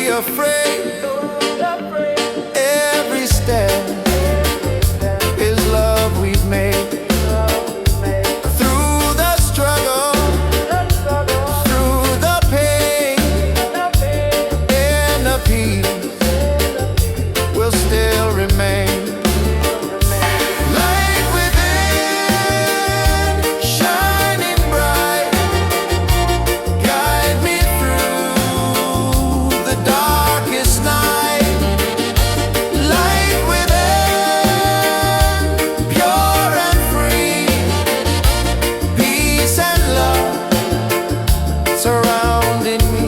be afraid. Every step is love we've made. Through the struggle, through the pain, and the peace will still remain. Light within, shining bright, guide me through the darkest night. Light within, pure and free, peace and love surrounding me.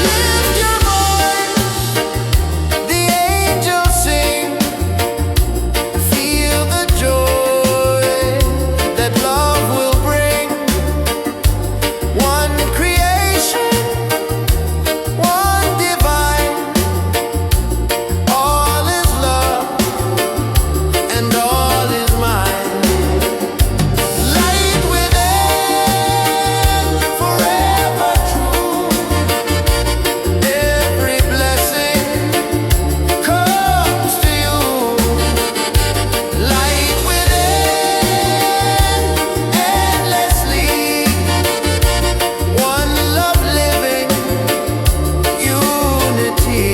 Lift your voice, the angels sing. Feel the joy that love will bring. One creation, one divine. All is love and all is mine. Light within, forever true. Every blessing comes to you. Light within, endlessly. One love living, unity.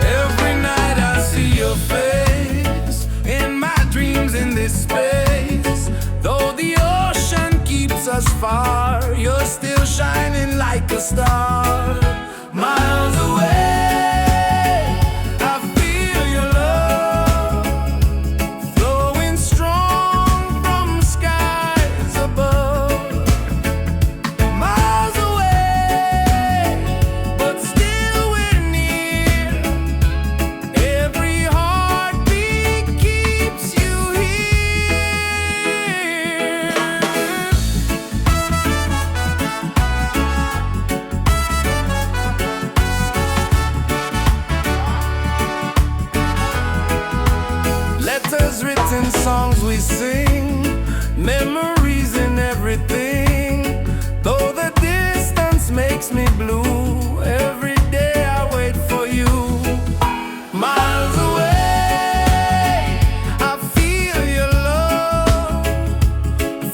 Every night I see your face in my dreams in this space. Though the ocean keeps us far, you're still shining like a star. Miles away, I feel your love flowing strong from skies above. Miles away, but still we're near. Every heartbeat keeps you here. Letters written, songs we sing, memories in everything. Though the distance makes me blue, every day I wait for you. Miles away, I feel your love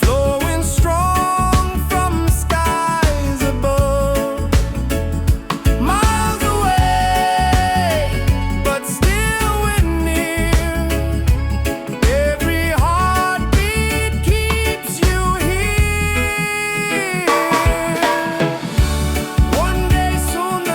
flowing strong from skies above. Miles away, but still we're near. Every heartbeat keeps you here. One day soon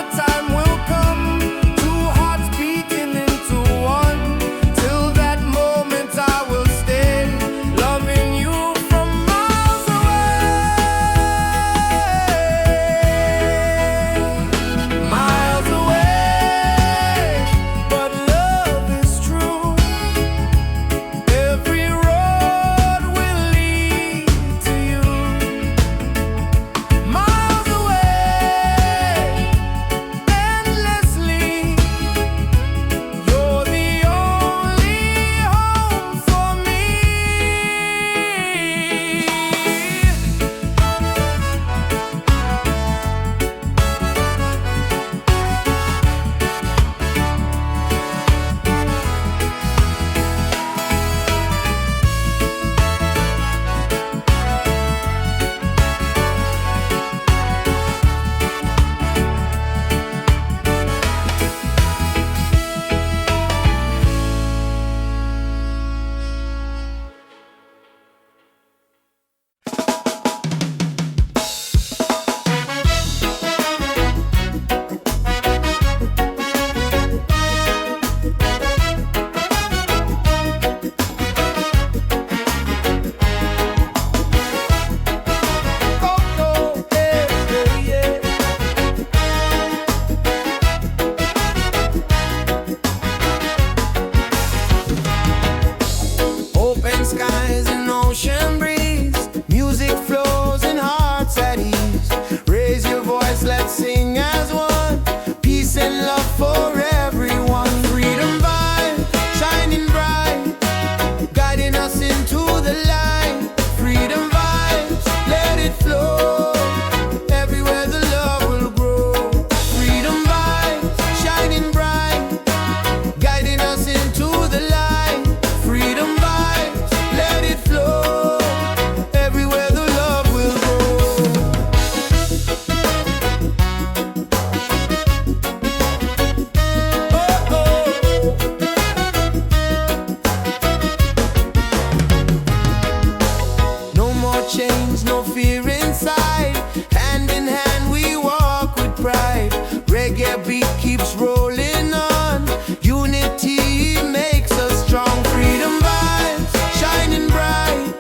Reggae beat keeps rolling on. Unity makes us strong. Freedom vibes shining bright,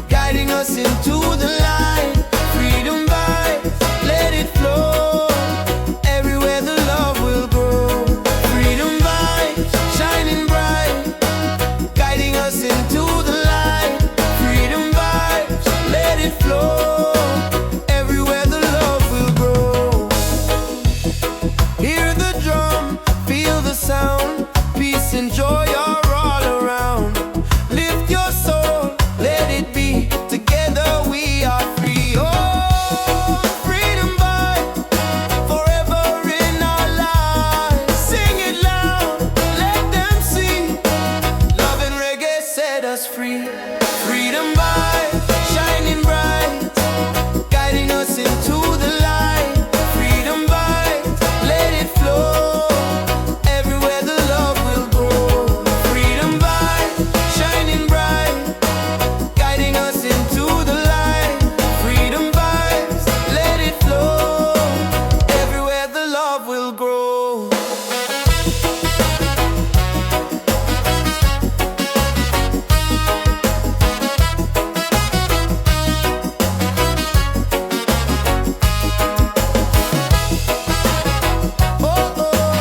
guiding us into the light. Freedom vibes, let it flow. Everywhere the love will grow. Freedom vibes shining bright, guiding us into the light. Freedom vibes, let it flow. Everywhere the love will grow. Hear the drum, feel the sound. Peace and joy are all around. Lift your soul, let it be. Together we are free. Oh, freedom vibe, forever in our lives. Sing it loud, let them see. Love and reggae set us free. Freedom vibe, shining bright, guiding us into the light. Freedom vibe, let it flow. Everywhere the love will grow. Freedom vibe, shining bright, guiding us into the light. Freedom vibes, let it flow. Everywhere the love will grow. Oh, oh,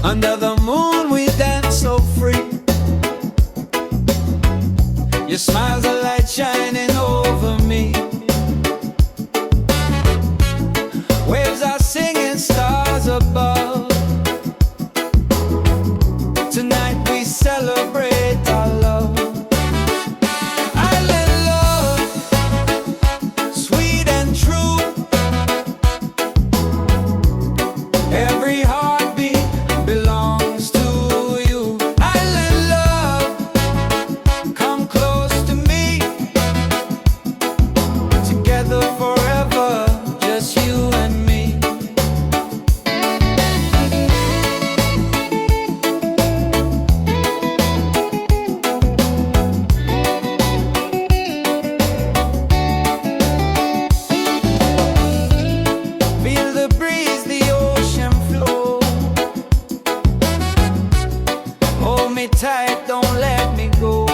under the moon we dance so free. Your smile's a light shining over me. Waves are singing, stars above. Tonight we celebrate our love. Island love, sweet and true. Every heartbeat belongs to you. Island love, come close to me. Together forever, just you and me. Feel the breeze, the ocean flow. Hold me tight, don't let me go.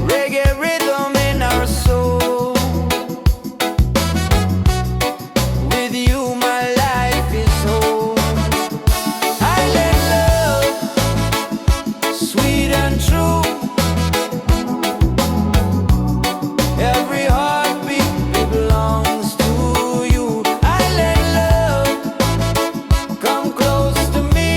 Reggae rhythm in our soul. With you my life is whole. Island love, sweet and true. Every heartbeat belongs to you. Island love, come close to me.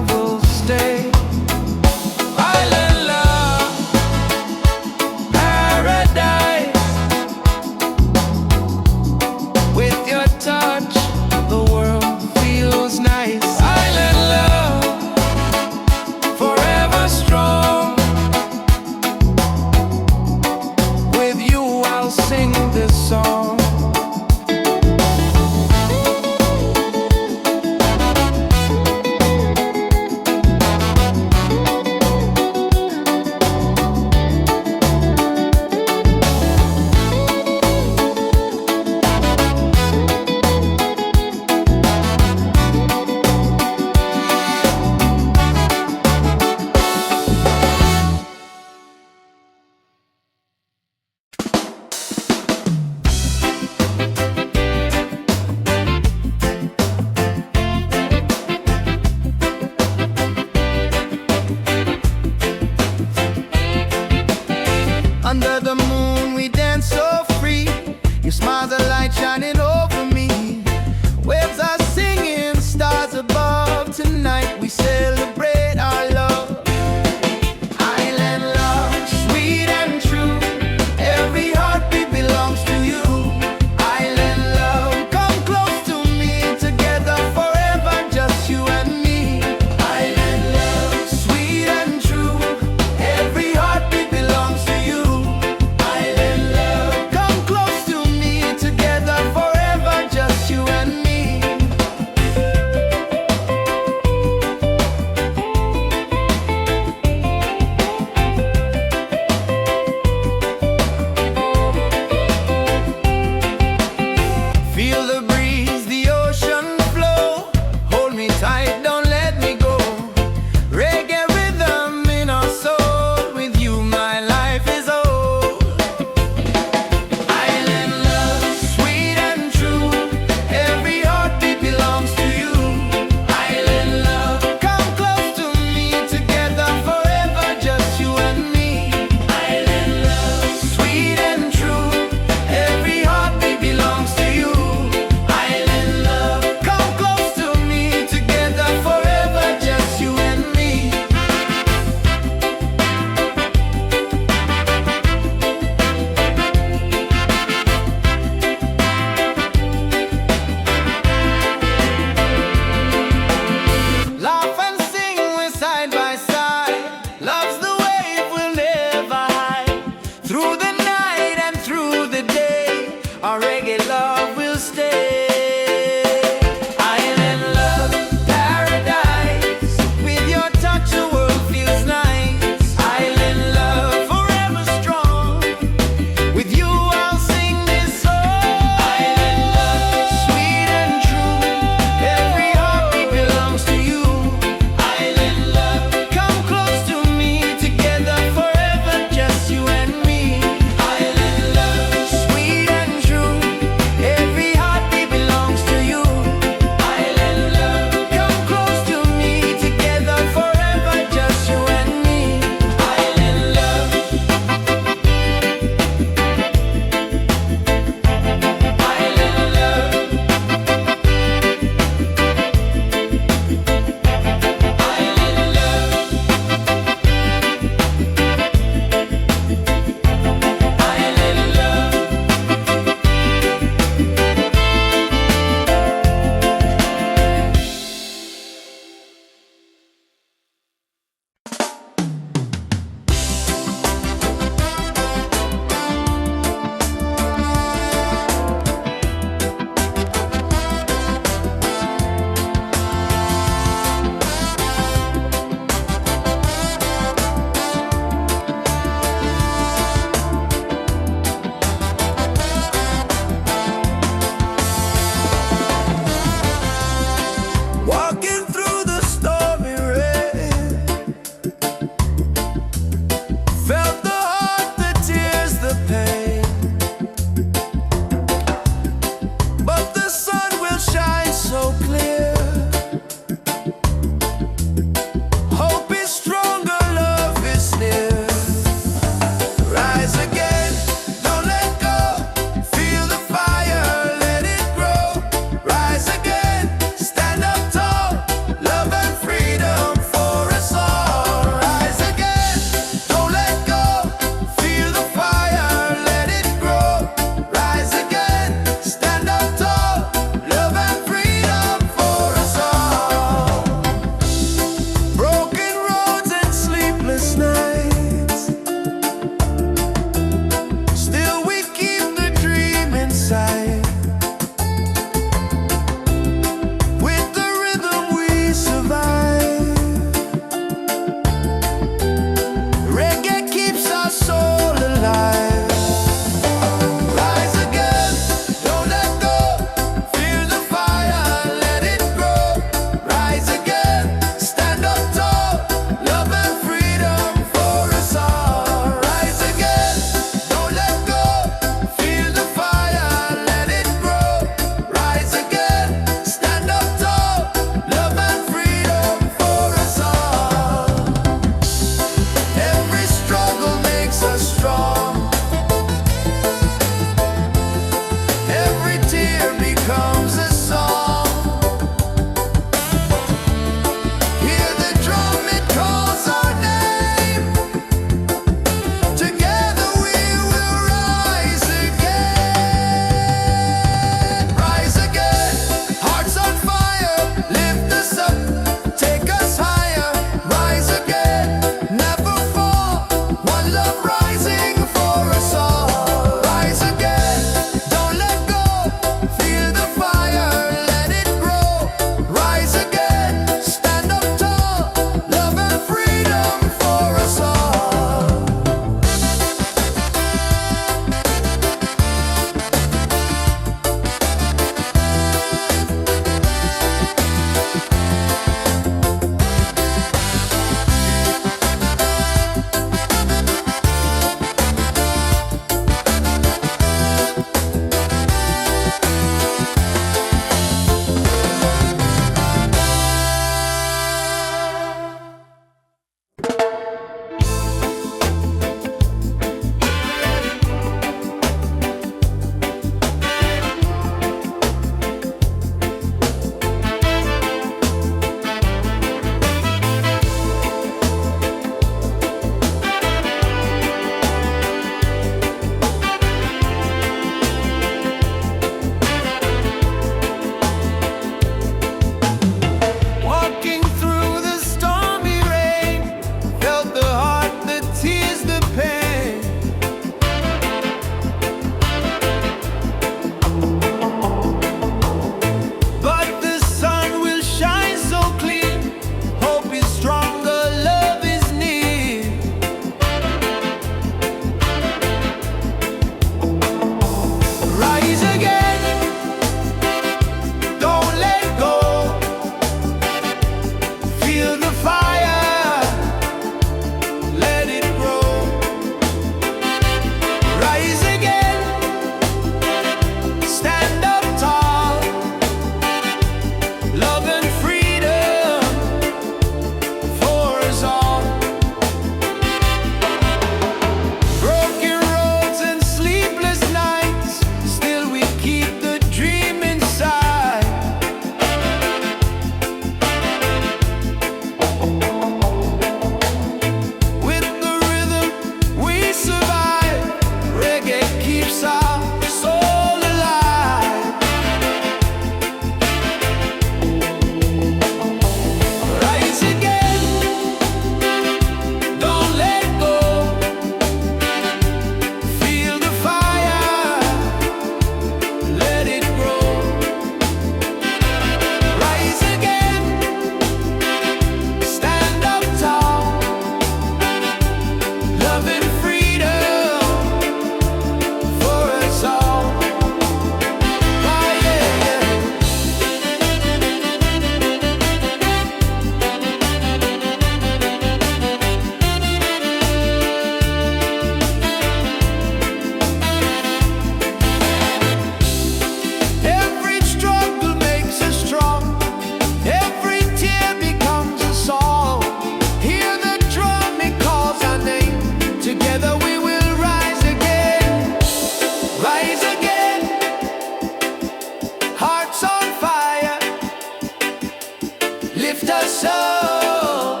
soul,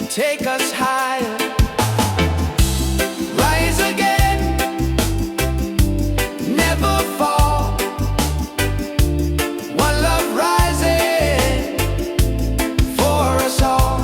take us higher. Rise again, never fall. One love rising for us all.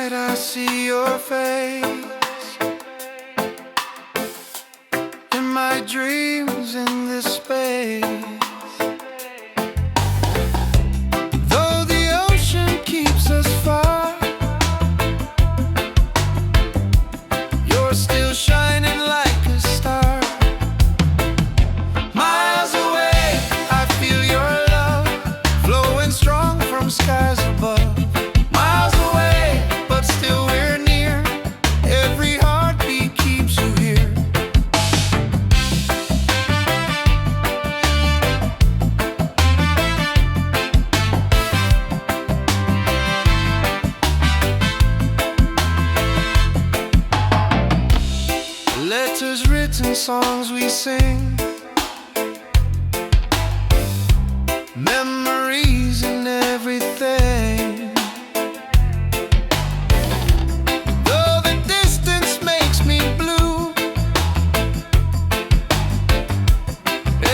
I see your face in my dreams in this space. Though the ocean keeps us far, you're still shining like a star. Miles away, I feel your love flowing strong from skies above. Letters written, songs we sing, memories and everything. Though the distance makes me blue,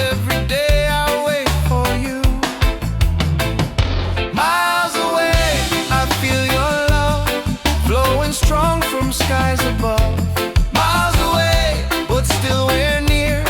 every day I wait for you. Miles away, I feel your love flowing strong from skies above. Still we're near,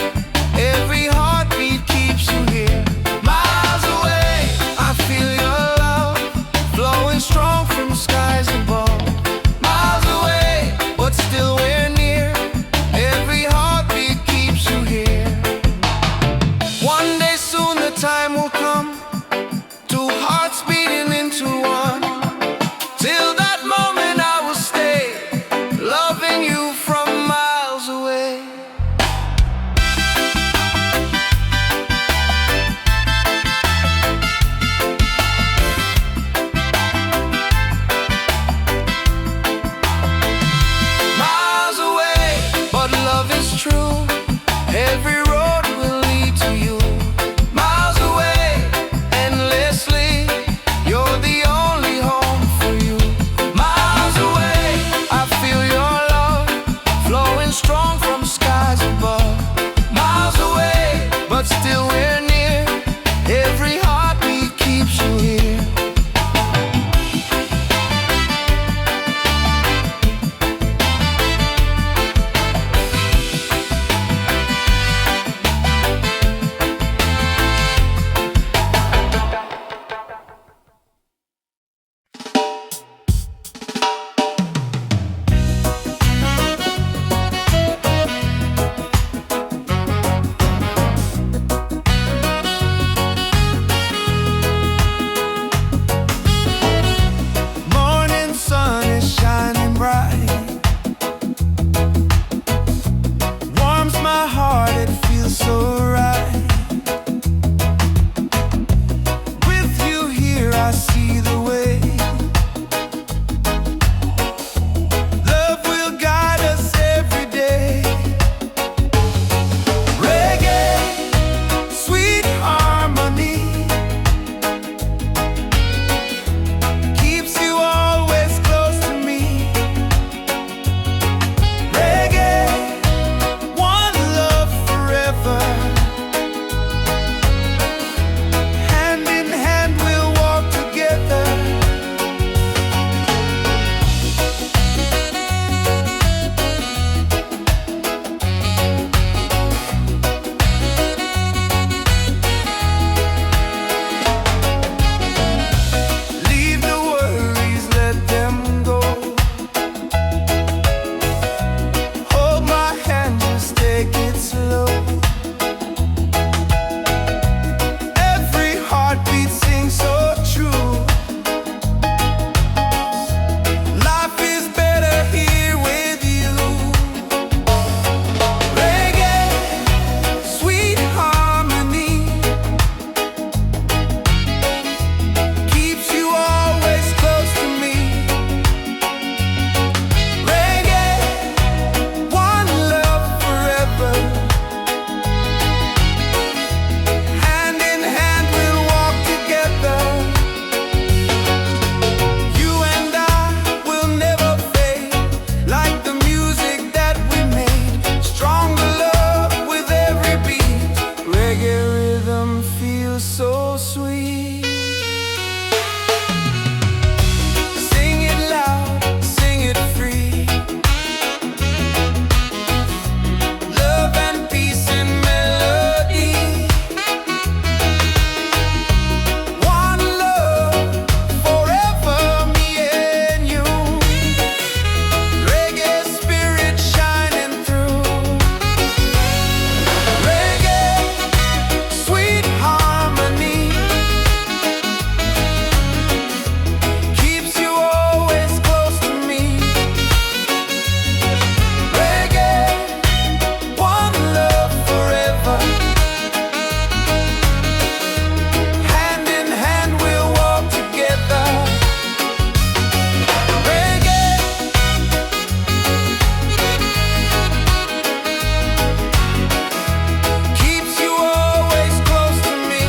reggae rhythm feels so sweet. Sing it loud, sing it free. Love and peace and melody. One love forever, me and you. Reggae spirit shining through. Reggae, sweet harmony, keeps you always close to me. Reggae, one love forever. Hand in hand we'll walk together. Reggae, keeps you always close to me.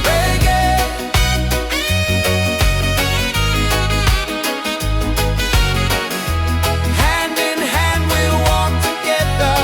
Reggae, hand in hand we'll walk together.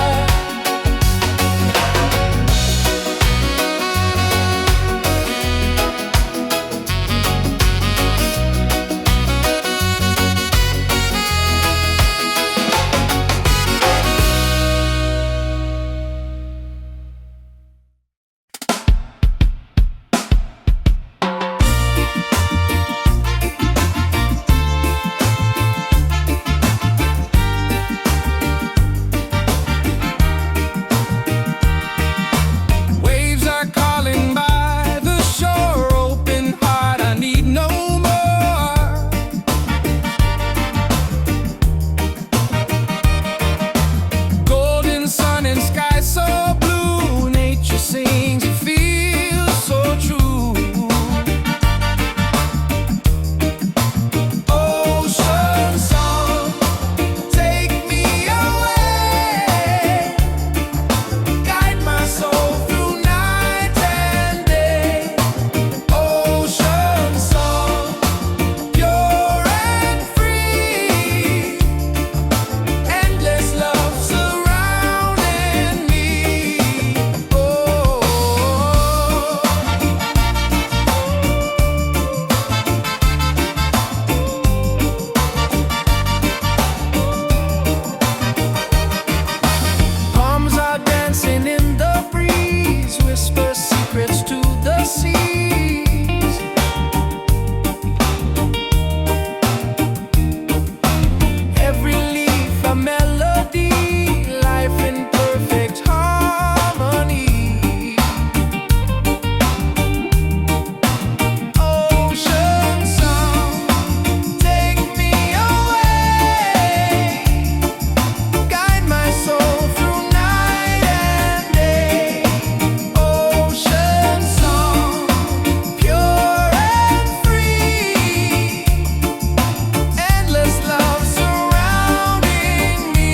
Waves are calling by the shore, open heart, I need no more. Golden sun and sky so blue, nature sings, it feels so true. Ocean song, take me away, guide my soul through night and day. Ocean song, pure and free, endless love surrounding me. Palms are dancing in the breeze, whisper secrets to the seas. Every leaf a melody, life in perfect harmony. Ocean song, take me away, guide my soul through night and day. Ocean song, pure and free, endless love surrounding me.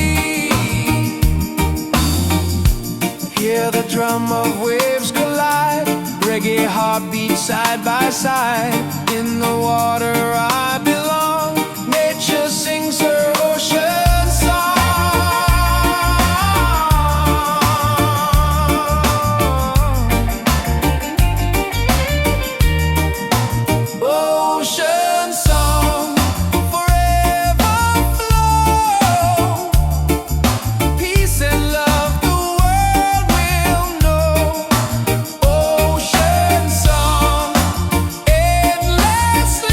Hear the drum of waves collide, reggae heartbeat side by side. In the water I belong, nature sings her ocean song. Ocean song, forever flow, peace and love the world will know. Ocean song, endlessly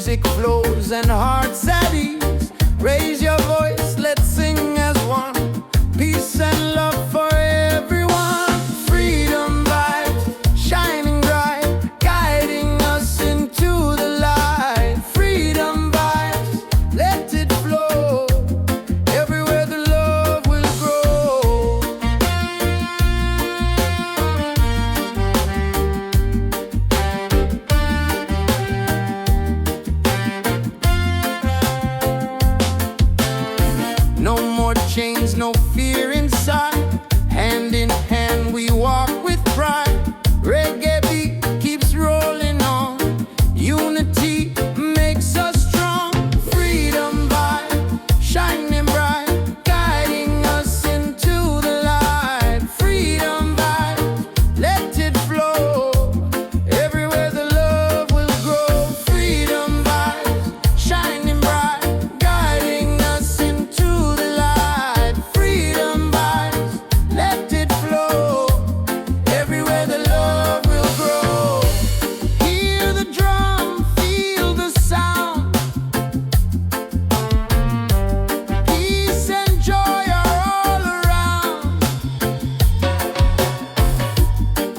music flows and hearts at ease. Raise your voice, let's sing as one. Peace and love for everyone. Freedom vibes, shining bright, guiding us into the light. Freedom vibes, let it flow. Everywhere the love will grow. No more chains, no fear inside. Hand in hand we walk with pride. Reggae beat keeps rolling on. Unity makes us strong. Freedom vibe, shining bright, guiding us into the light. Freedom vibe, let it flow. Everywhere the love will grow. Freedom vibes, shining bright, guiding us into the light. Freedom vibes, let it flow. Everywhere the love will grow. Hear the drum, feel the sound. Peace and joy are all around.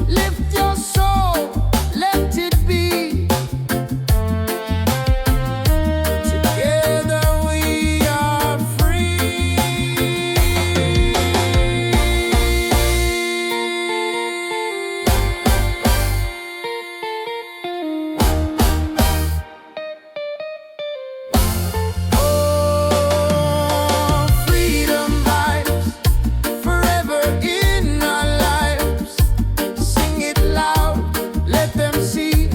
Lift your soul, let it be. Together we are free. Oh, freedom vibes, forever in our lives. Sing it loud, let them see.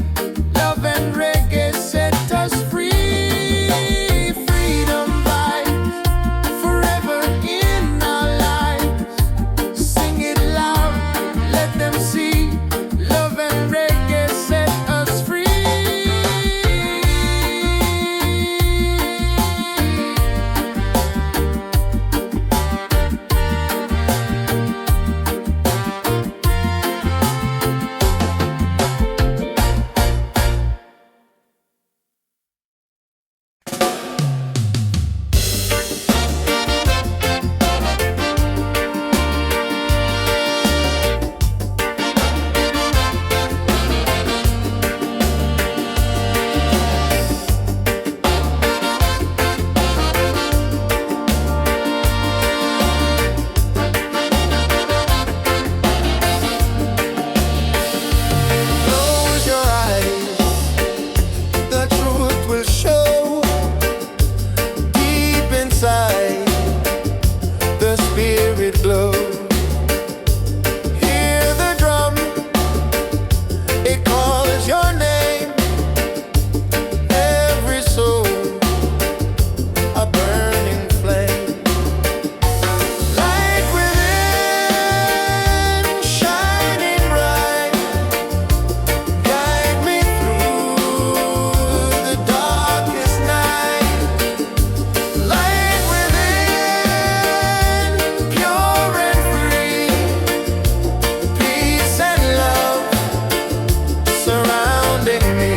Love and reggae set us free. Freedom vibes, forever in our lives. Sing it loud, let them see. Love and reggae set us free. Close your eyes, the truth will show. Deep inside, the spirit glows. Hear the drum, it calls your name. Every soul, a burning flame. Light within, shining bright. Guide me through the darkest night. Light within, pure and free. Peace and love surrounding me.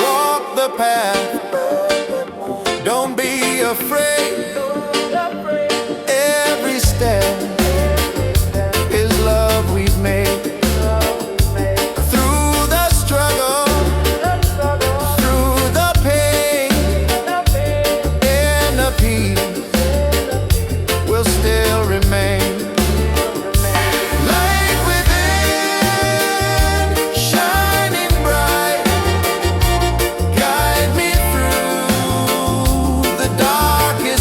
Walk the path, don't be afraid. Every step is love we've made. Through the struggle, through the pain, inner peace will still remain. Light within, shining bright. Guide me through the darkest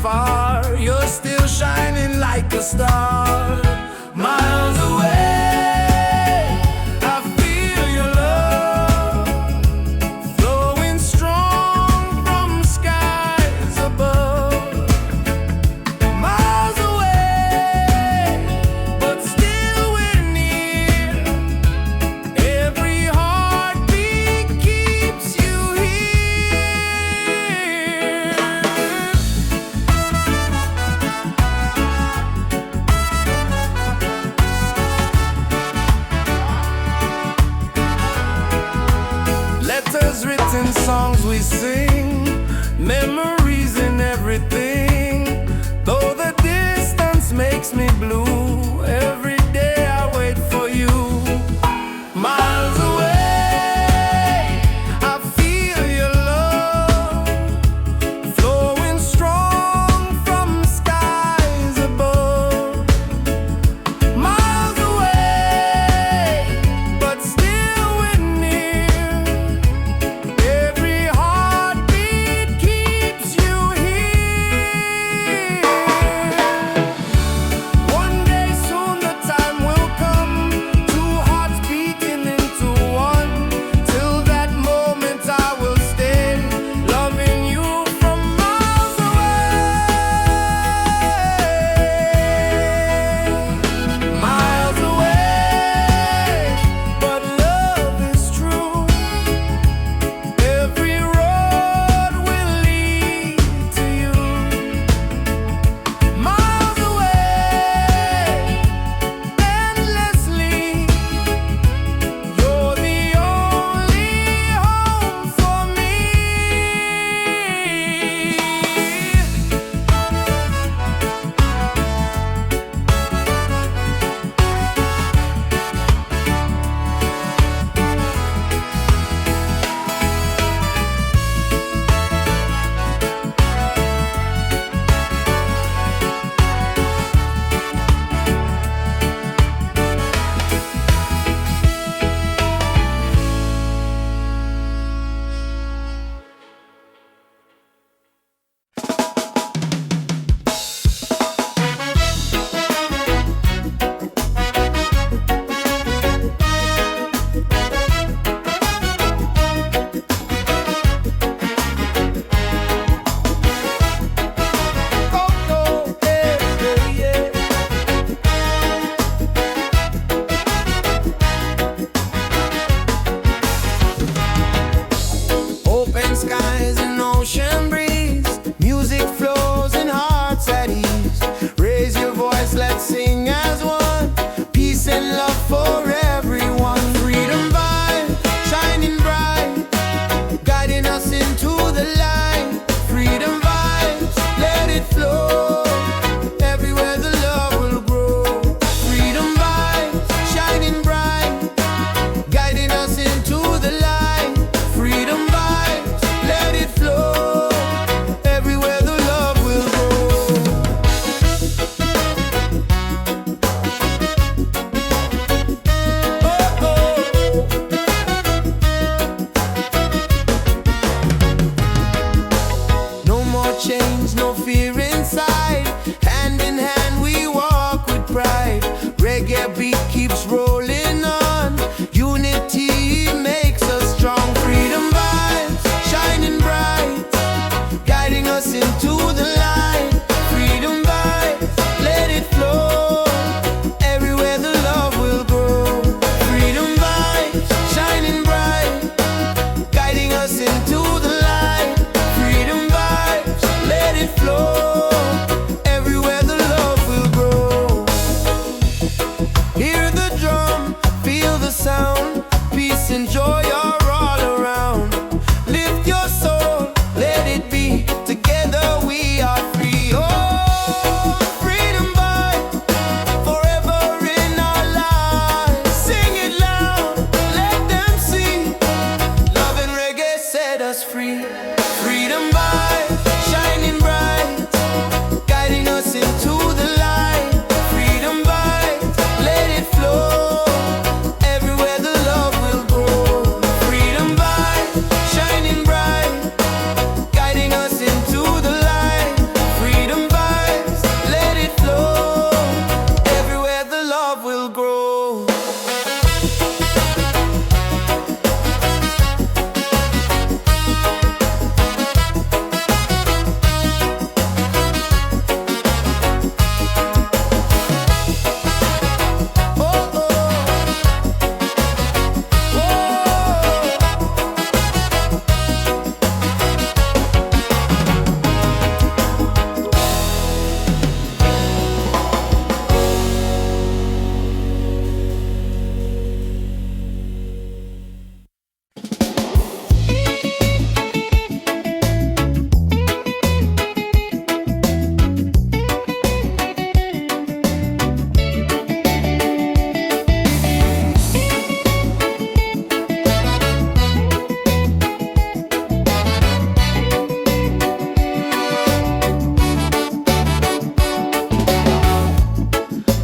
far, you're still shining like a star. Miles away, I feel your love flowing strong from skies above. Miles away, but still we're near. Every heartbeat keeps you here. Letters written, songs we sing, memories in everything. Though the distance makes me blue, every day I wait for you. Miles away, I feel your love flowing strong from skies above. Miles away, but still we're near. Every heartbeat keeps you here. One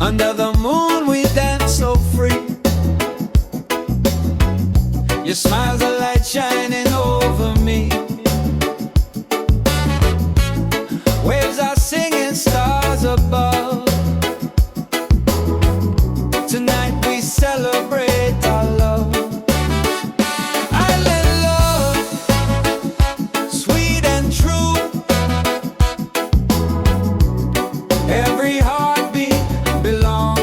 Under the moon we dance so free. Your smile's a light shining over me. Waves are singing, stars above. Tonight we celebrate our love. Island love, sweet and true. Every heartbeat belongs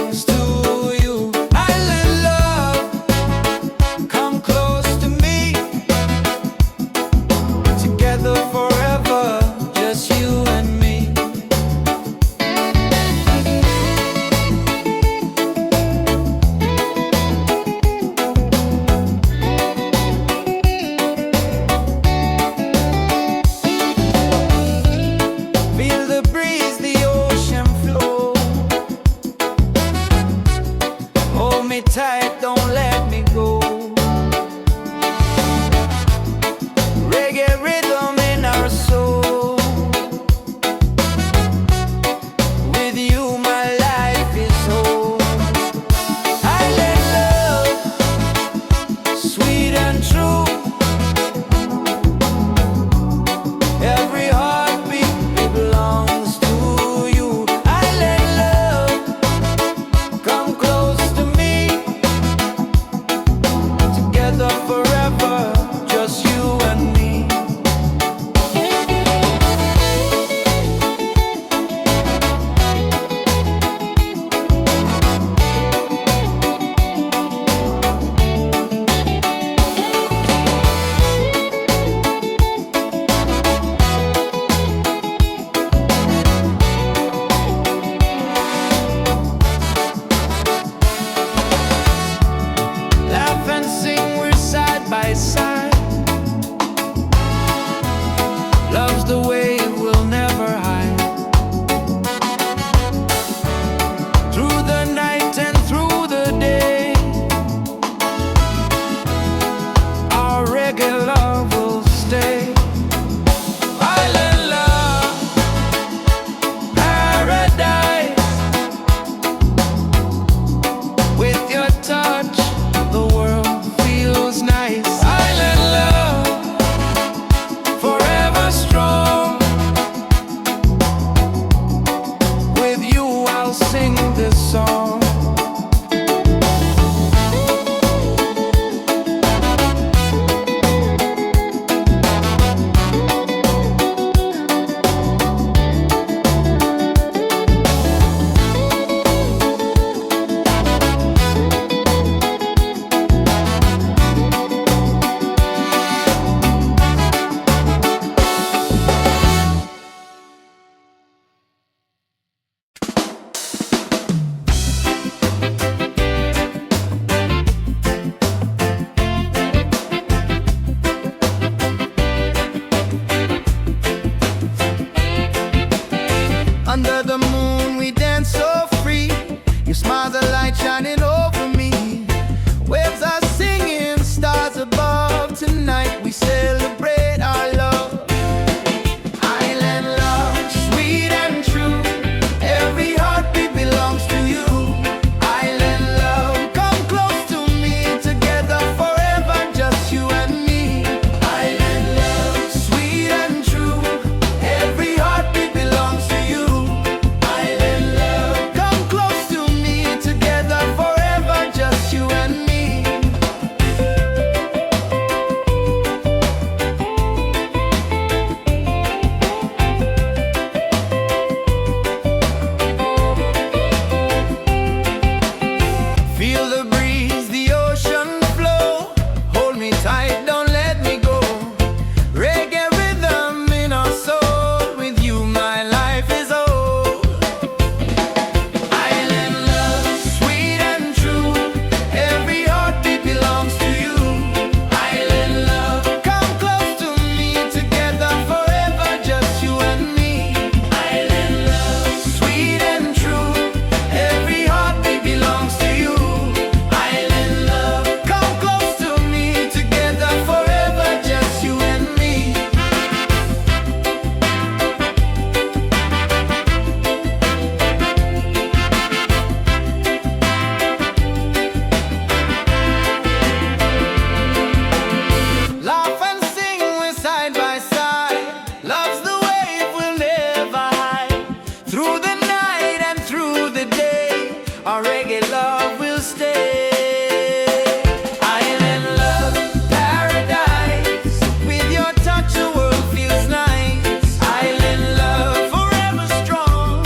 our reggae love will stay. Island love, paradise. With your touch, the world feels nice. Island love, forever strong.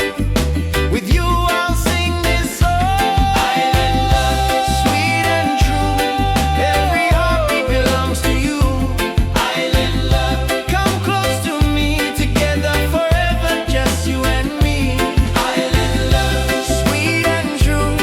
With you, I'll sing this song. Island love, sweet and true. Every heartbeat belongs to you. Island love, come close to me. Together forever, just you and me. Island love, sweet and true.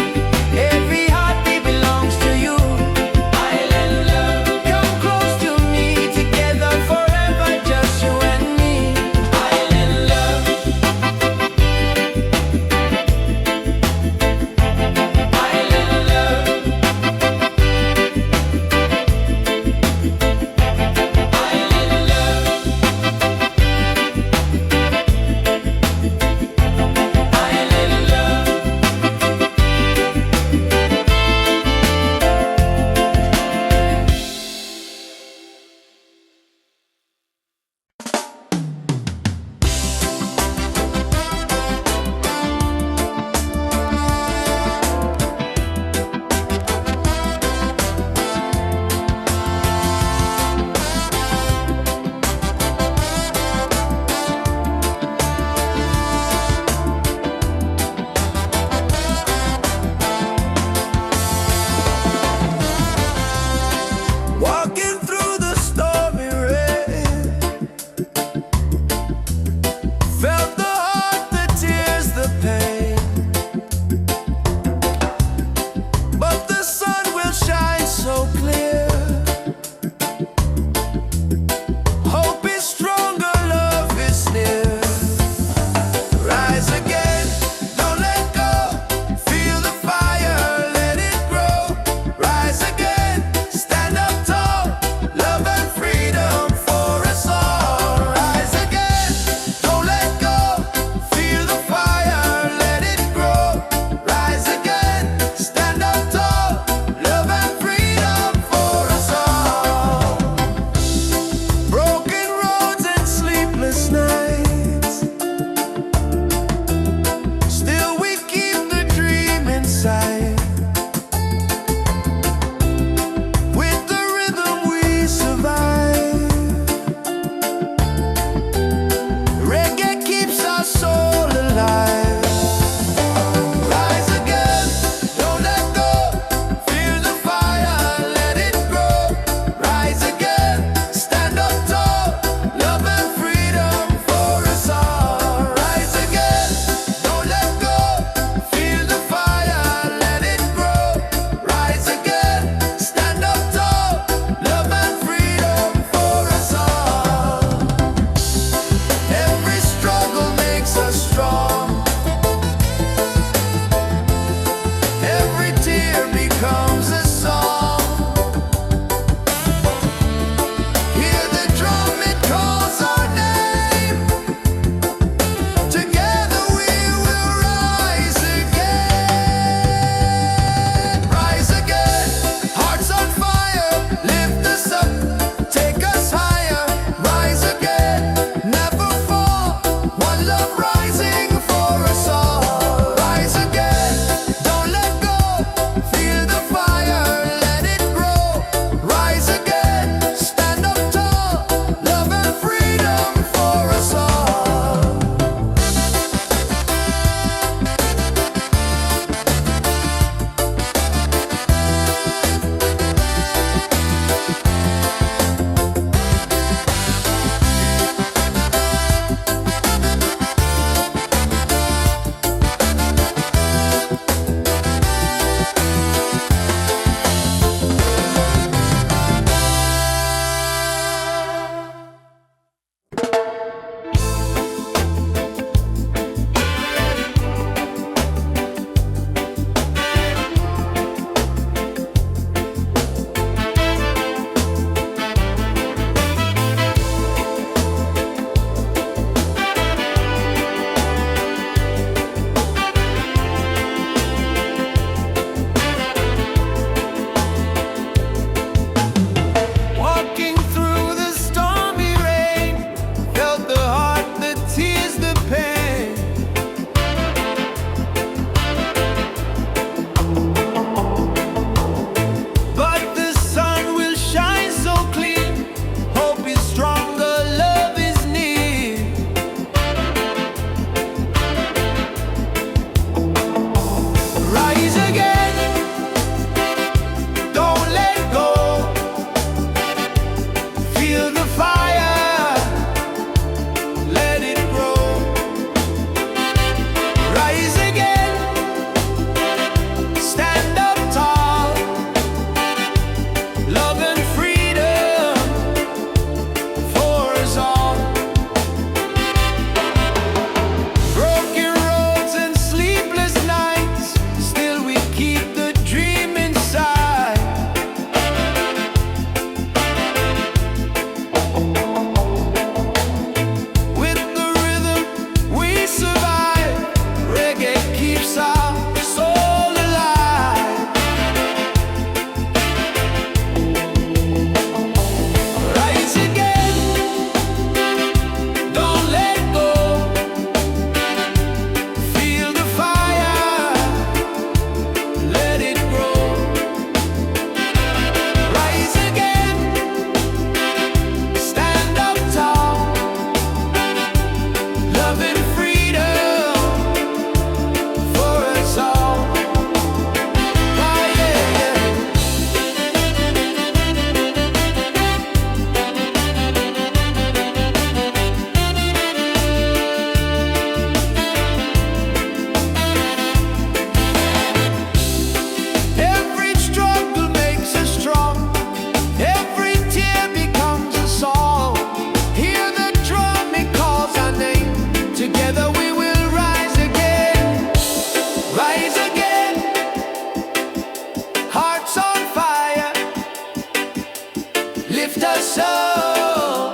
soul,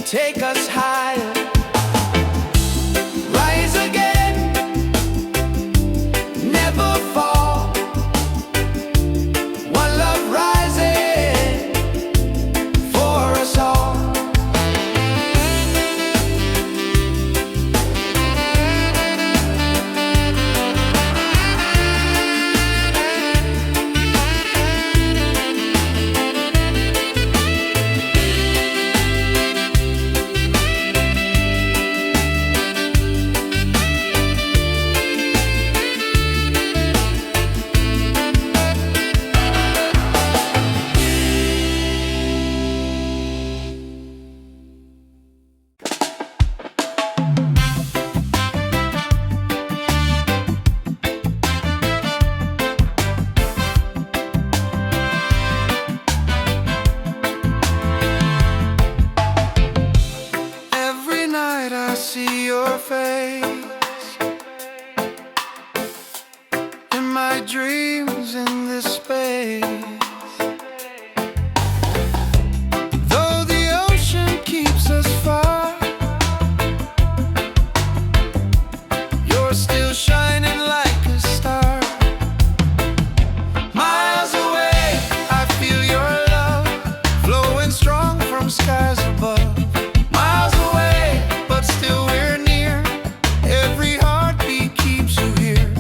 take us higher. Rise again, never fall. One love rising for us all. Every night I see your face in my dreams in this space. Though the ocean keeps us far, you're still shining like a star. Miles away, I feel your love flowing strong from skies above. Miles away, but still we're near. Every heartbeat keeps you here.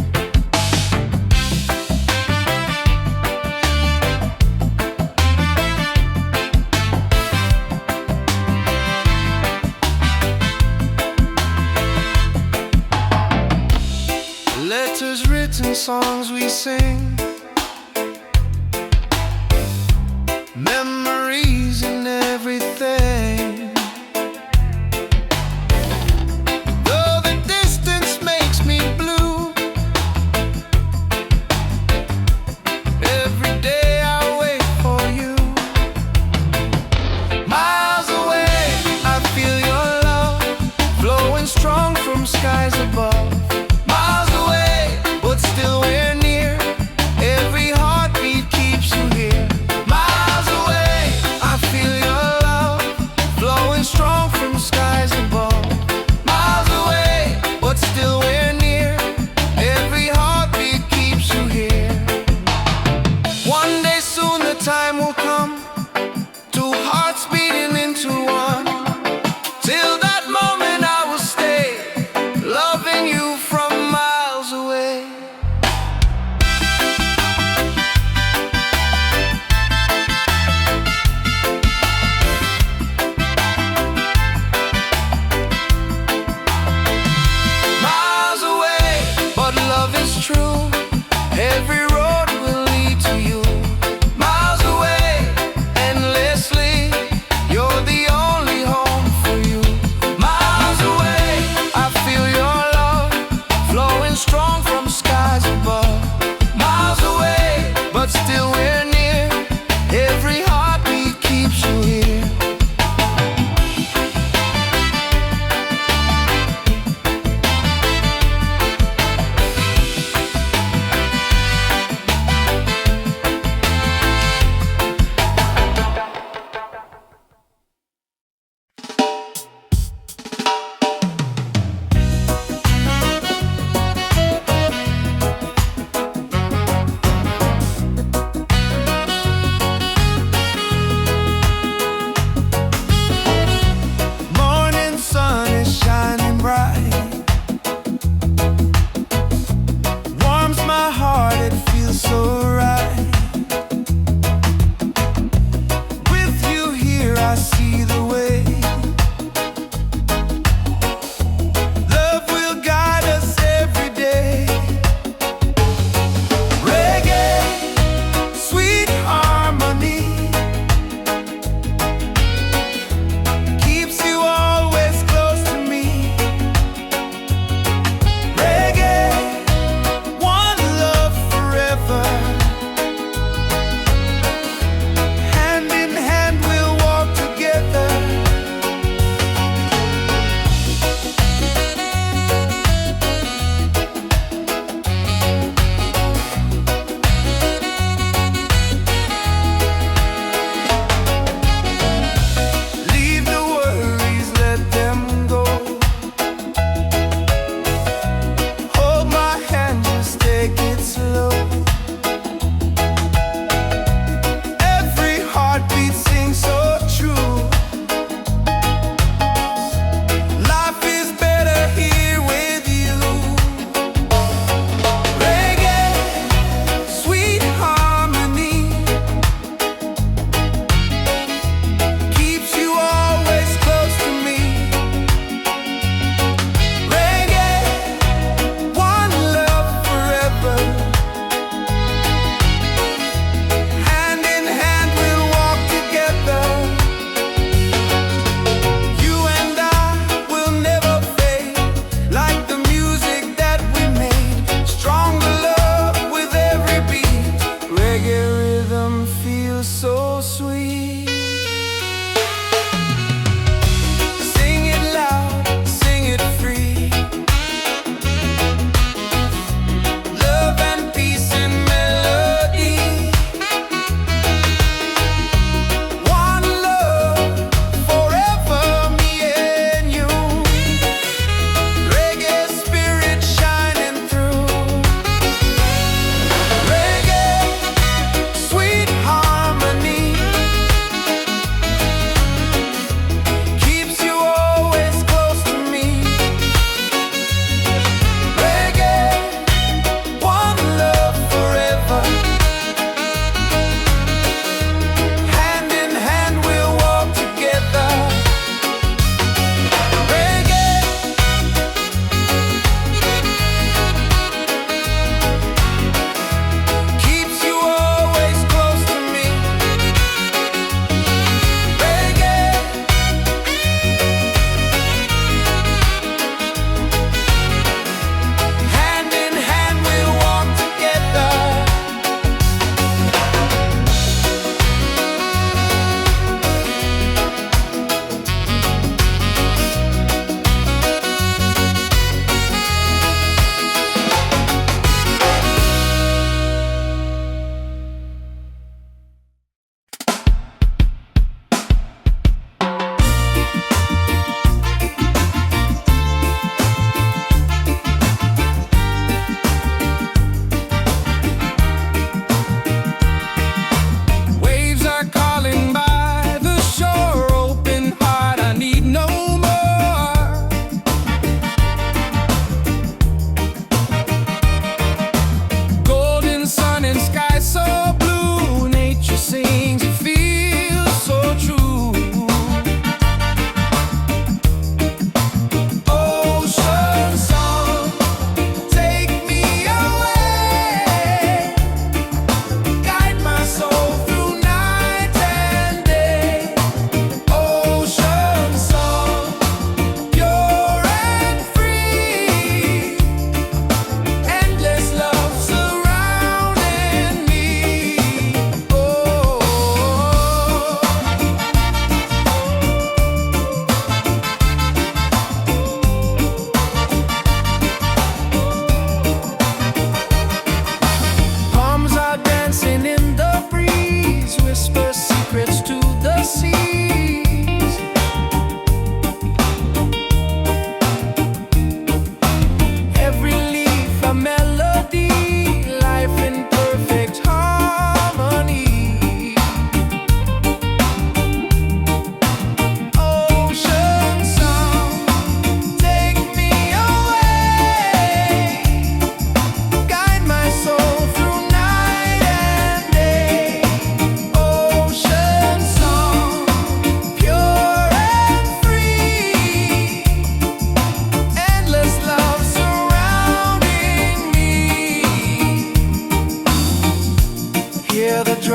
Letters written, songs we sing, memories and everything. Though the distance makes me blue, every day I wait for you. Miles away, I feel your love flowing strong from skies above. Miles away, but still we're near.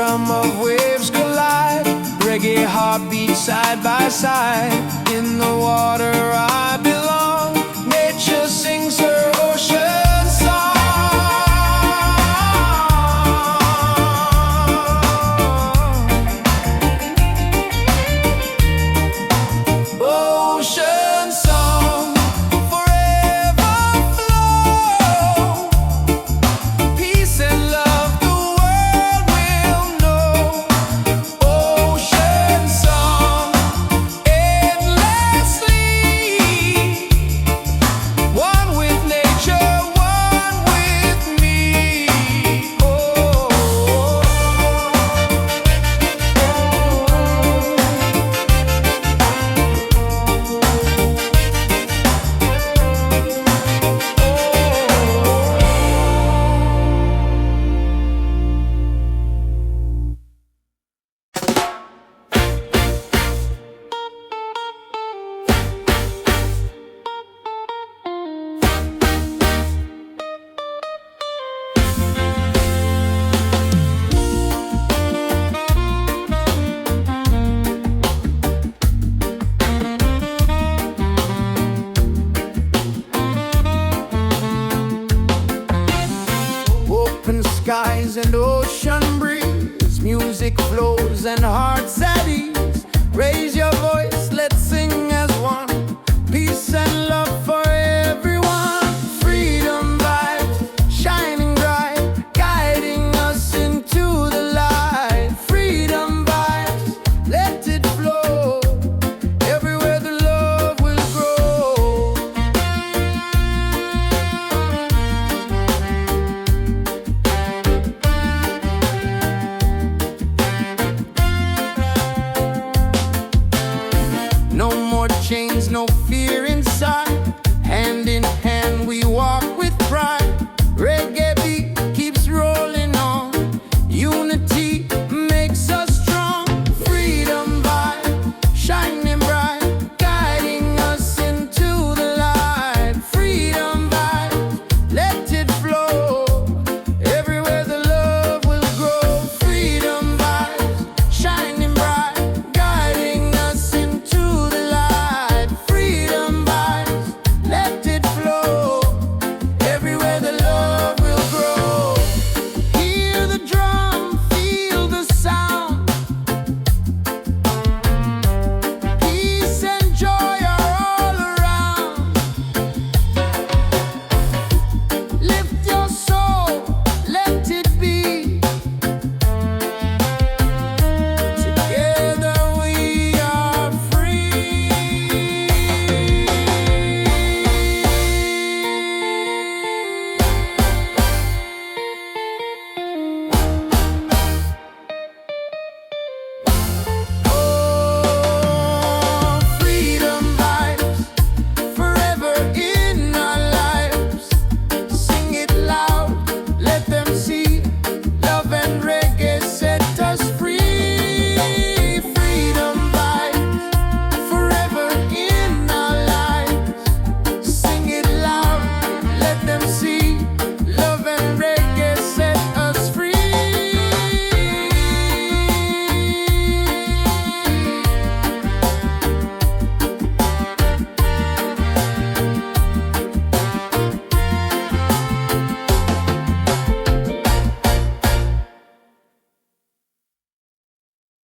drum of waves collide. Reggae heartbeat side by side. In the water I belong. Nature sings her ocean song. Ocean song, forever flow. Peace and love the world will know. Ocean song, endlessly. One with nature, one with me. Open skies and ocean breeze, music flows and hearts at ease. Raise your voice